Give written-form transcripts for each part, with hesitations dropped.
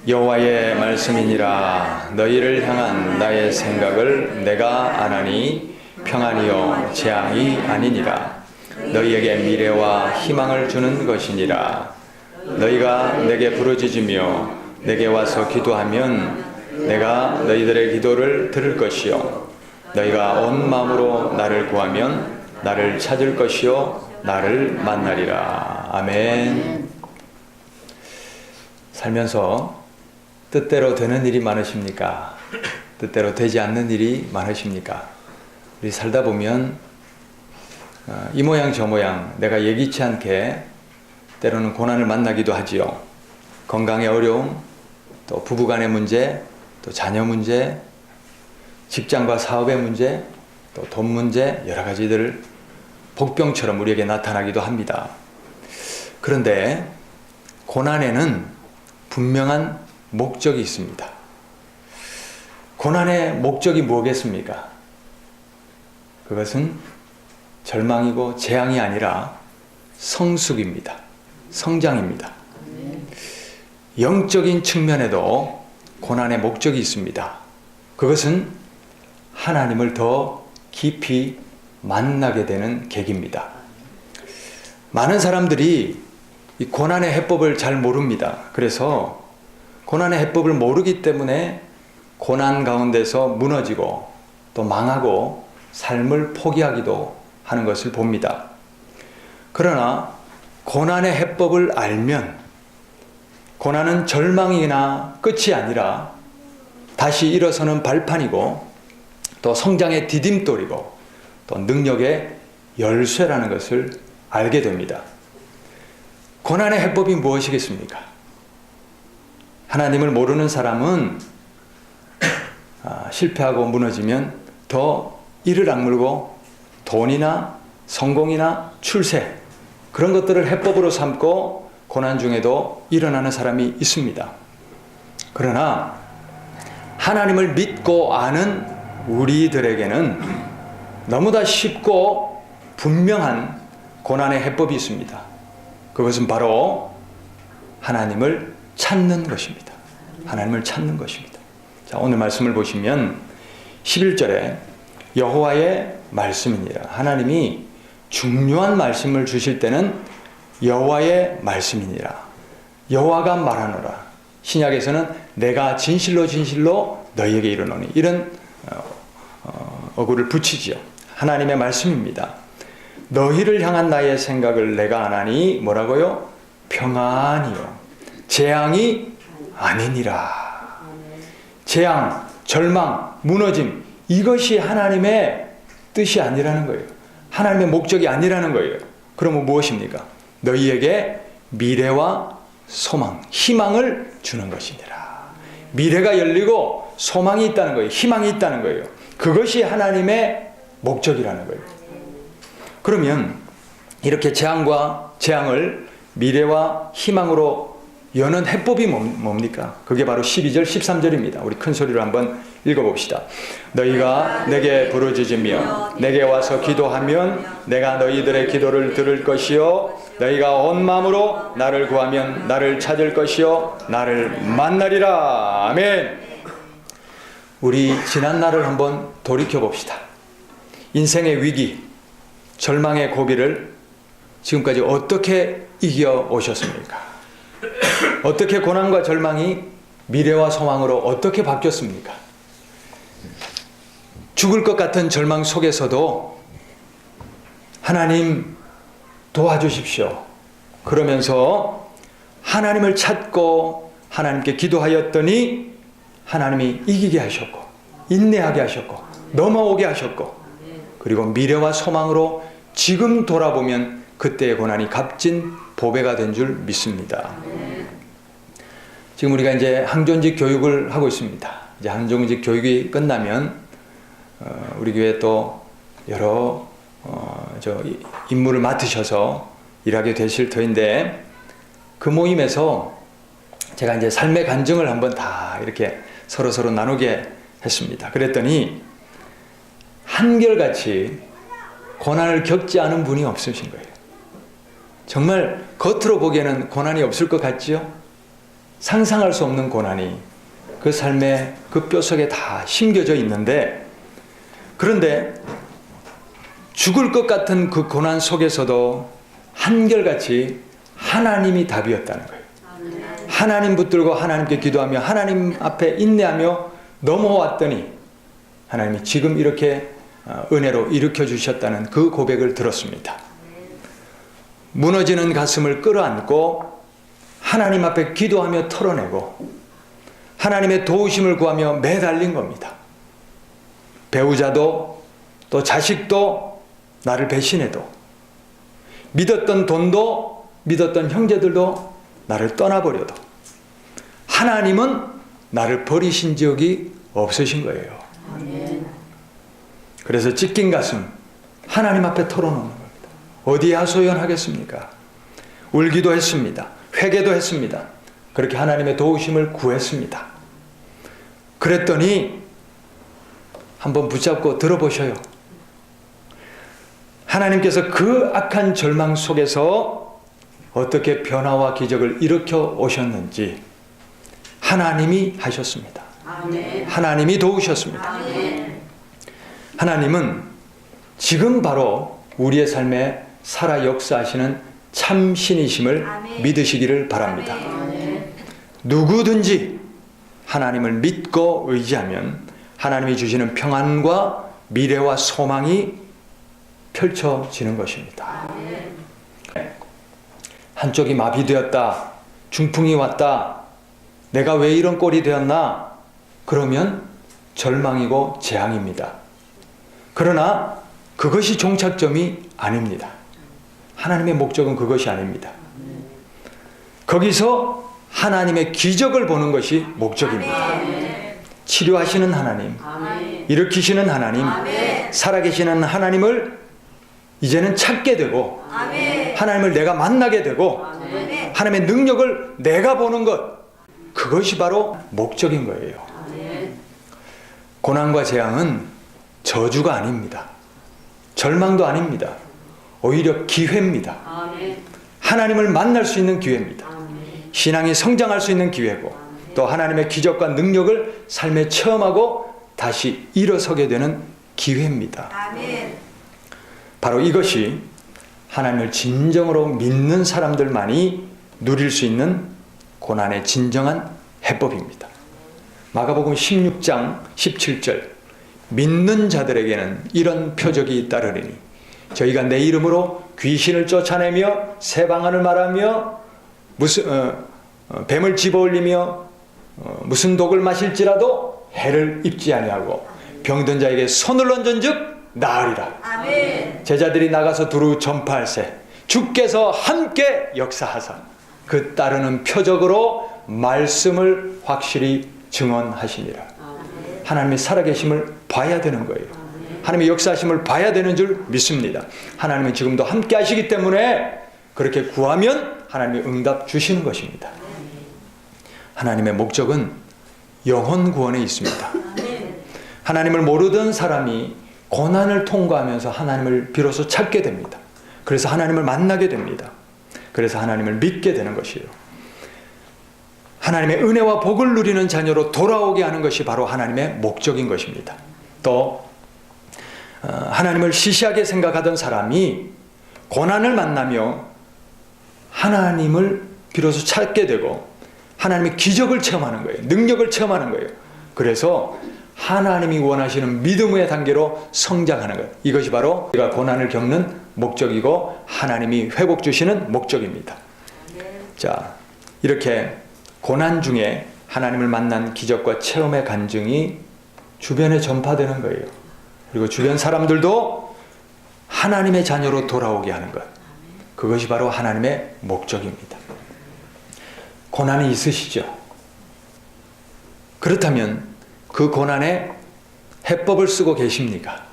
여호와의 말씀이니라. 너희를 향한 나의 생각을 내가 아나니 평안이요 재앙이 아니니라. 너희에게 미래와 희망을 주는 것이니라. 너희가 내게 부르짖으며 내게 와서 기도하면 내가 너희들의 기도를 들을 것이요 너희가 온 마음으로 나를 구하면 나를 찾을 것이요 나를 만나리라. 아멘. 살면서 뜻대로 되는 일이 많으십니까? 뜻대로 되지 않는 일이 많으십니까? 우리 살다 보면 이 모양 저 모양 내가 예기치 않게 때로는 고난을 만나기도 하지요. 건강의 어려움, 또 부부간의 문제, 또 자녀 문제, 직장과 사업의 문제, 또 돈 문제, 여러 가지들 복병처럼 우리에게 나타나기도 합니다. 그런데 고난에는 분명한 목적이 있습니다. 고난의 목적이 뭐겠습니까? 그것은 절망이고 재앙이 아니라 성숙입니다. 성장입니다. 영적인 측면에도 고난의 목적이 있습니다. 그것은 하나님을 더 깊이 만나게 되는 계기입니다. 많은 사람들이 이 고난의 해법을 잘 모릅니다. 그래서 고난의 해법을 모르기 때문에 고난 가운데서 무너지고 또 망하고 삶을 포기하기도 하는 것을 봅니다. 그러나 고난의 해법을 알면 고난은 절망이나 끝이 아니라 다시 일어서는 발판이고 또 성장의 디딤돌이고 또 능력의 열쇠라는 것을 알게 됩니다. 고난의 해법이 무엇이겠습니까? 하나님을 모르는 사람은 실패하고 무너지면 더 이를 악물고 돈이나 성공이나 출세 그런 것들을 해법으로 삼고 고난 중에도 일어나는 사람이 있습니다. 그러나 하나님을 믿고 아는 우리들에게는 너무나 쉽고 분명한 고난의 해법이 있습니다. 그것은 바로 하나님을 찾는 것입니다. 하나님을 찾는 것입니다. 자, 오늘 말씀을 보시면 11절에 여호와의 말씀이니라. 하나님이 중요한 말씀을 주실 때는 여호와의 말씀이니라. 여호와가 말하노라. 신약에서는 내가 진실로 진실로 너희에게 이르노니 이런 어구를 붙이지요. 하나님의 말씀입니다. 너희를 향한 나의 생각을 내가 아나니 뭐라고요? 평안이요 재앙이 아니니라. 재앙, 절망, 무너짐 이것이 하나님의 뜻이 아니라는 거예요. 하나님의 목적이 아니라는 거예요. 그러면 무엇입니까? 너희에게 미래와 소망, 희망을 주는 것이니라. 미래가 열리고 소망이 있다는 거예요. 희망이 있다는 거예요. 그것이 하나님의 목적이라는 거예요. 그러면 이렇게 재앙과 재앙을 미래와 희망으로 여는 해법이 뭡니까? 그게 바로 12절, 13절입니다. 우리 큰 소리로 한번 읽어봅시다. 너희가 내게 부르짖으며 내게 와서 기도하면 내가 너희들의 기도를 들을 것이요 너희가 온 마음으로 나를 구하면 나를 찾을 것이요 나를 만나리라. 아멘. 우리 지난 날을 한번 돌이켜봅시다. 인생의 위기, 절망의 고비를 지금까지 어떻게 이겨 오셨습니까? 어떻게 고난과 절망이 미래와 소망으로 어떻게 바뀌었습니까? 죽을 것 같은 절망 속에서도 하나님 도와주십시오. 그러면서 하나님을 찾고 하나님께 기도하였더니 하나님이 이기게 하셨고 인내하게 하셨고 넘어오게 하셨고 그리고 미래와 소망으로 지금 돌아보면 그때의 고난이 값진 보배가 된 줄 믿습니다. 지금 우리가 이제 항존직 교육을 하고 있습니다. 이제 항존직 교육이 끝나면 우리 교회 또 여러 임무를 맡으셔서 일하게 되실 터인데 그 모임에서 제가 이제 삶의 간증을 한번 다 이렇게 서로 나누게 했습니다. 그랬더니 한결같이 고난을 겪지 않은 분이 없으신 거예요. 정말 겉으로 보기에는 고난이 없을 것 같지요? 상상할 수 없는 고난이 그 삶의 그 뼈속에 다 심겨져 있는데, 그런데 죽을 것 같은 그 고난 속에서도 한결같이 하나님이 답이었다는 거예요. 하나님 붙들고 하나님께 기도하며 하나님 앞에 인내하며 넘어왔더니 하나님이 지금 이렇게 은혜로 일으켜 주셨다는 그 고백을 들었습니다. 무너지는 가슴을 끌어안고 하나님 앞에 기도하며 털어내고 하나님의 도우심을 구하며 매달린 겁니다. 배우자도 또 자식도 나를 배신해도, 믿었던 돈도 믿었던 형제들도 나를 떠나버려도 하나님은 나를 버리신 적이 없으신 거예요. 그래서 찢긴 가슴 하나님 앞에 털어놓는 겁니다. 어디에 하소연하겠습니까? 울기도 했습니다. 회개도 했습니다. 그렇게 하나님의 도우심을 구했습니다. 그랬더니 한번 붙잡고 들어보셔요. 하나님께서 그 악한 절망 속에서 어떻게 변화와 기적을 일으켜 오셨는지 하나님이 하셨습니다. 아멘. 하나님이 도우셨습니다. 아멘. 하나님은 지금 바로 우리의 삶에 살아 역사하시는 참 신이심을 아멘. 믿으시기를 바랍니다. 아멘. 누구든지 하나님을 믿고 의지하면 하나님이 주시는 평안과 미래와 소망이 펼쳐지는 것입니다. 아멘. 한쪽이 마비되었다, 중풍이 왔다, 내가 왜 이런 꼴이 되었나? 그러면 절망이고 재앙입니다. 그러나 그것이 종착점이 아닙니다. 하나님의 목적은 그것이 아닙니다. 거기서 하나님의 기적을 보는 것이 목적입니다. 치료하시는 하나님, 일으키시는 하나님, 살아계시는 하나님을 이제는 찾게 되고 하나님을 내가 만나게 되고 하나님의 능력을 내가 보는 것, 그것이 바로 목적인 거예요. 고난과 재앙은 저주가 아닙니다. 절망도 아닙니다. 오히려 기회입니다. 하나님을 만날 수 있는 기회입니다. 신앙이 성장할 수 있는 기회고 또 하나님의 기적과 능력을 삶에 체험하고 다시 일어서게 되는 기회입니다. 바로 이것이 하나님을 진정으로 믿는 사람들만이 누릴 수 있는 고난의 진정한 해법입니다. 마가복음 16장 17절, 믿는 자들에게는 이런 표적이 따르리니 저희가 내 이름으로 귀신을 쫓아내며 새 방언을 말하며 뱀을 집어올리며 무슨 독을 마실지라도 해를 입지 아니하고 병든 자에게 손을 얹은즉 나으리라. 아멘. 제자들이 나가서 두루 전파할세 주께서 함께 역사하사 그 따르는 표적으로 말씀을 확실히 증언하시니라. 아멘. 하나님의 살아계심을 봐야 되는 거예요. 아멘. 하나님의 역사하심을 봐야 되는 줄 믿습니다. 하나님은 지금도 함께 하시기 때문에 그렇게 구하면 하나님이 응답 주시는 것입니다. 하나님의 목적은 영혼 구원에 있습니다. 하나님을 모르던 사람이 고난을 통과하면서 하나님을 비로소 찾게 됩니다. 그래서 하나님을 만나게 됩니다. 그래서 하나님을 믿게 되는 것이에요. 하나님의 은혜와 복을 누리는 자녀로 돌아오게 하는 것이 바로 하나님의 목적인 것입니다. 또 하나님을 시시하게 생각하던 사람이 고난을 만나며 하나님을 비로소 찾게 되고 하나님의 기적을 체험하는 거예요. 능력을 체험하는 거예요. 그래서 하나님이 원하시는 믿음의 단계로 성장하는 것, 이것이 바로 우리가 고난을 겪는 목적이고 하나님이 회복 주시는 목적입니다. 자, 이렇게 고난 중에 하나님을 만난 기적과 체험의 간증이 주변에 전파되는 거예요. 그리고 주변 사람들도 하나님의 자녀로 돌아오게 하는 것, 그것이 바로 하나님의 목적입니다. 고난이 있으시죠? 그렇다면 그 고난에 해법을 쓰고 계십니까?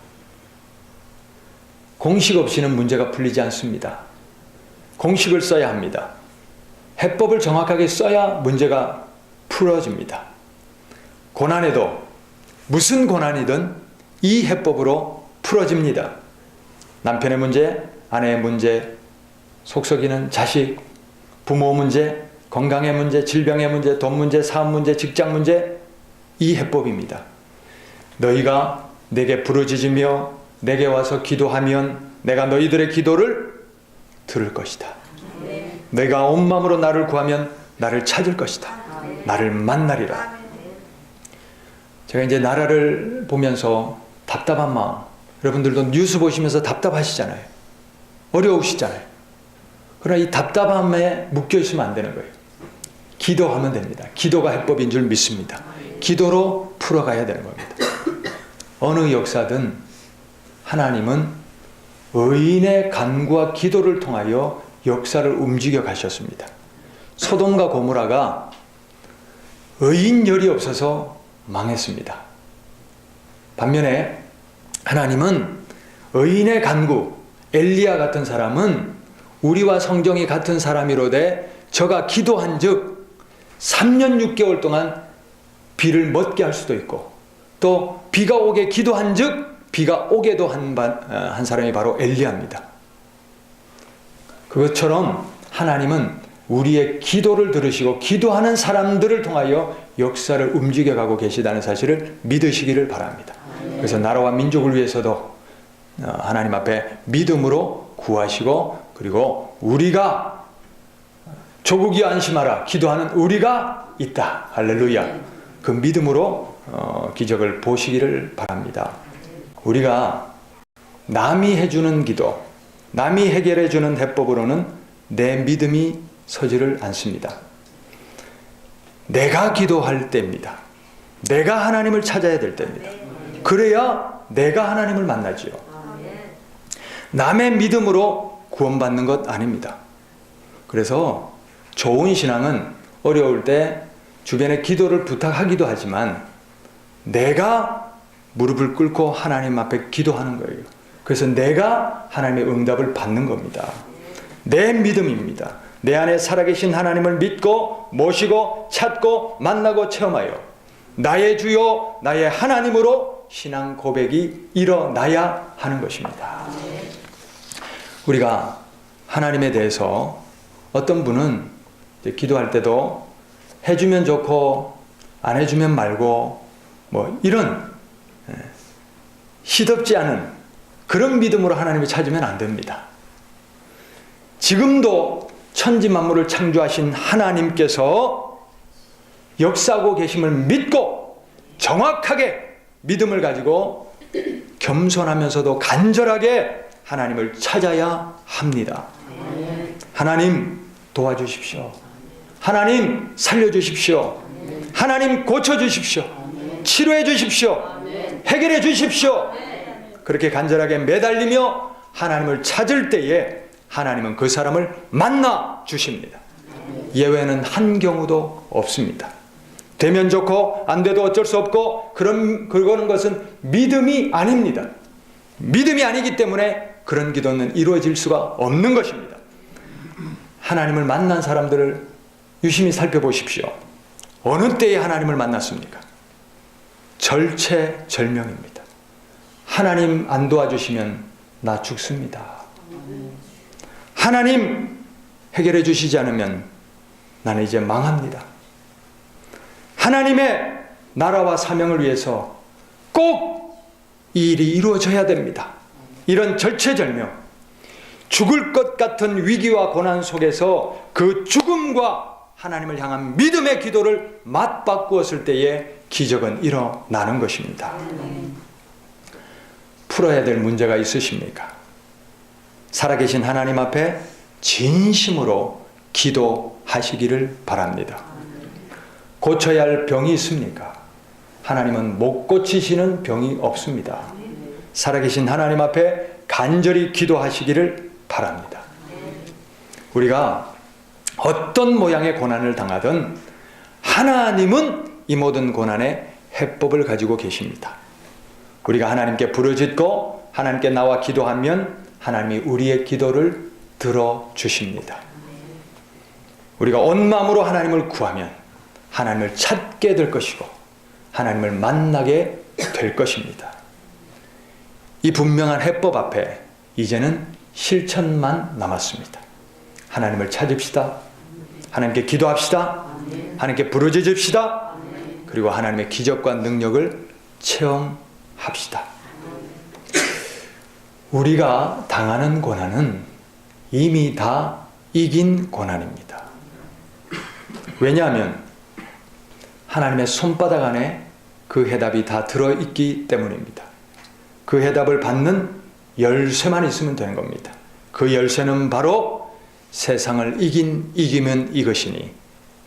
공식 없이는 문제가 풀리지 않습니다. 공식을 써야 합니다. 해법을 정확하게 써야 문제가 풀어집니다. 고난에도 무슨 고난이든 이 해법으로 풀어집니다. 남편의 문제, 아내의 문제, 속썩이는 자식, 부모 문제, 건강의 문제, 질병의 문제, 돈 문제, 사업 문제, 직장 문제, 이 해법입니다. 너희가 내게 부르짖으며 내게 와서 기도하면 내가 너희들의 기도를 들을 것이다. 내가 온 마음으로 나를 구하면 나를 찾을 것이다. 나를 만나리라. 제가 이제 나라를 보면서 답답한 마음, 여러분들도 뉴스 보시면서 답답하시잖아요. 어려우시잖아요. 그러나 이 답답함에 묶여 있으면 안 되는 거예요. 기도하면 됩니다. 기도가 해법인 줄 믿습니다. 기도로 풀어가야 되는 겁니다. 어느 역사든 하나님은 의인의 간구와 기도를 통하여 역사를 움직여 가셨습니다. 소돔과 고모라가 의인열이 없어서 망했습니다. 반면에 하나님은 의인의 간구, 엘리야 같은 사람은 우리와 성정이 같은 사람이로되 저가 기도한 즉 3년 6개월 동안 비를 멎게 할 수도 있고 또 비가 오게 기도한 즉 비가 오게도 한 사람이 바로 엘리야입니다. 그것처럼 하나님은 우리의 기도를 들으시고 기도하는 사람들을 통하여 역사를 움직여가고 계시다는 사실을 믿으시기를 바랍니다. 그래서 나라와 민족을 위해서도 하나님 앞에 믿음으로 구하시고 그리고 우리가 조국이 안심하라 기도하는 우리가 있다. 할렐루야. 그 믿음으로 기적을 보시기를 바랍니다. 우리가 남이 해주는 기도, 남이 해결해주는 해법으로는 내 믿음이 서지를 않습니다. 내가 기도할 때입니다. 내가 하나님을 찾아야 될 때입니다. 그래야 내가 하나님을 만나지요. 남의 믿음으로 구원받는 것 아닙니다. 그래서 좋은 신앙은 어려울 때 주변에 기도를 부탁하기도 하지만 내가 무릎을 꿇고 하나님 앞에 기도하는 거예요. 그래서 내가 하나님의 응답을 받는 겁니다. 내 믿음입니다. 내 안에 살아계신 하나님을 믿고 모시고 찾고 만나고 체험하여 나의 주요 나의 하나님으로 신앙 고백이 일어나야 하는 것입니다. 우리가 하나님에 대해서 어떤 분은 기도할 때도 해주면 좋고 안 해주면 말고 뭐 이런 시덥지 않은 그런 믿음으로 하나님을 찾으면 안 됩니다. 지금도 천지 만물을 창조하신 하나님께서 역사하고 계심을 믿고 정확하게 믿음을 가지고 겸손하면서도 간절하게 하나님을 찾아야 합니다. 하나님 도와주십시오. 하나님 살려주십시오. 하나님 고쳐주십시오. 치료해 주십시오. 해결해 주십시오. 그렇게 간절하게 매달리며 하나님을 찾을 때에 하나님은 그 사람을 만나 주십니다. 예외는 한 경우도 없습니다. 되면 좋고 안 돼도 어쩔 수 없고 그런 것은 믿음이 아닙니다. 믿음이 아니기 때문에 그런 기도는 이루어질 수가 없는 것입니다. 하나님을 만난 사람들을 유심히 살펴보십시오. 어느 때에 하나님을 만났습니까? 절체절명입니다. 하나님 안 도와주시면 나 죽습니다. 하나님 해결해 주시지 않으면 나는 이제 망합니다. 하나님의 나라와 사명을 위해서 꼭 이 일이 이루어져야 됩니다. 이런 절체절명, 죽을 것 같은 위기와 고난 속에서 그 죽음과 하나님을 향한 믿음의 기도를 맞바꾸었을 때에 기적은 일어나는 것입니다. 풀어야 될 문제가 있으십니까? 살아계신 하나님 앞에 진심으로 기도하시기를 바랍니다. 고쳐야 할 병이 있습니까? 하나님은 못 고치시는 병이 없습니다. 살아계신 하나님 앞에 간절히 기도하시기를 바랍니다. 우리가 어떤 모양의 고난을 당하든 하나님은 이 모든 고난의 해법을 가지고 계십니다. 우리가 하나님께 부르짖고 하나님께 나와 기도하면 하나님이 우리의 기도를 들어주십니다. 우리가 온 마음으로 하나님을 구하면 하나님을 찾게 될 것이고 하나님을 만나게 될 것입니다. 이 분명한 해법 앞에 이제는 실천만 남았습니다. 하나님을 찾읍시다. 하나님께 기도합시다. 하나님께 부르짖읍시다. 그리고 하나님의 기적과 능력을 체험합시다. 우리가 당하는 고난은 이미 다 이긴 고난입니다. 왜냐하면 하나님의 손바닥 안에 그 해답이 다 들어있기 때문입니다. 그 해답을 받는 열쇠만 있으면 되는 겁니다. 그 열쇠는 바로 세상을 이기면 이것이니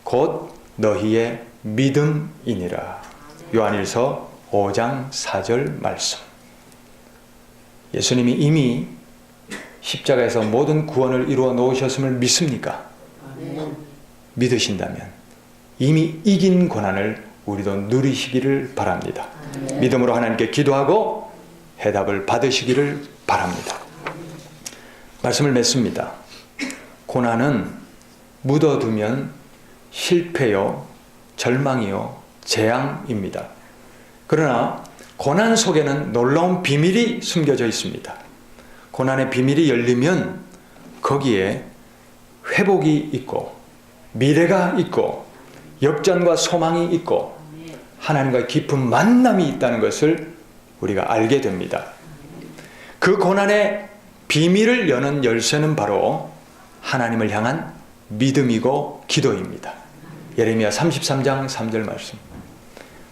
곧 너희의 믿음이니라. 요한일서 5장 4절 말씀. 예수님이 이미 십자가에서 모든 구원을 이루어 놓으셨음을 믿습니까? 믿으신다면 이미 이긴 고난을 우리도 누리시기를 바랍니다. 믿음으로 하나님께 기도하고 해답을 받으시기를 바랍니다. 말씀을 맺습니다. 고난은 묻어두면 실패요, 절망이요, 재앙입니다. 그러나 고난 속에는 놀라운 비밀이 숨겨져 있습니다. 고난의 비밀이 열리면 거기에 회복이 있고 미래가 있고 역전과 소망이 있고 하나님과의 깊은 만남이 있다는 것을 우리가 알게 됩니다. 그 고난의 비밀을 여는 열쇠는 바로 하나님을 향한 믿음이고 기도입니다. 예레미야 33장 3절 말씀.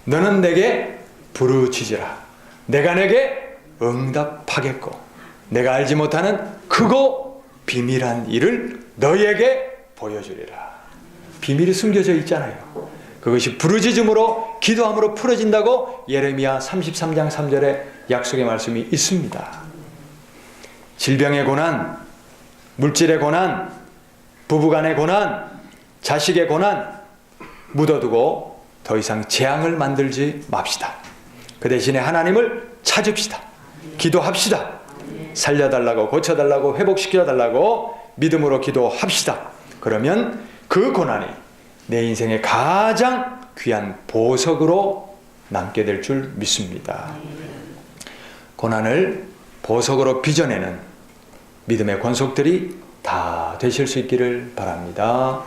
너는 내게 부르짖으라. 내가 내게 응답하겠고 내가 알지 못하는 크고 비밀한 일을 너희에게 보여주리라. 비밀이 숨겨져 있잖아요. 그것이 부르짖음으로 기도함으로 풀어진다고 예레미야 33장 3절에 약속의 말씀이 있습니다. 질병의 고난, 물질의 고난, 부부간의 고난, 자식의 고난 묻어두고 더 이상 재앙을 만들지 맙시다. 그 대신에 하나님을 찾읍시다. 기도합시다. 살려달라고, 고쳐달라고, 회복시켜달라고 믿음으로 기도합시다. 그러면 그 고난이 내 인생의 가장 귀한 보석으로 남게 될 줄 믿습니다. 고난을 보석으로 빚어내는 믿음의 권속들이 다 되실 수 있기를 바랍니다.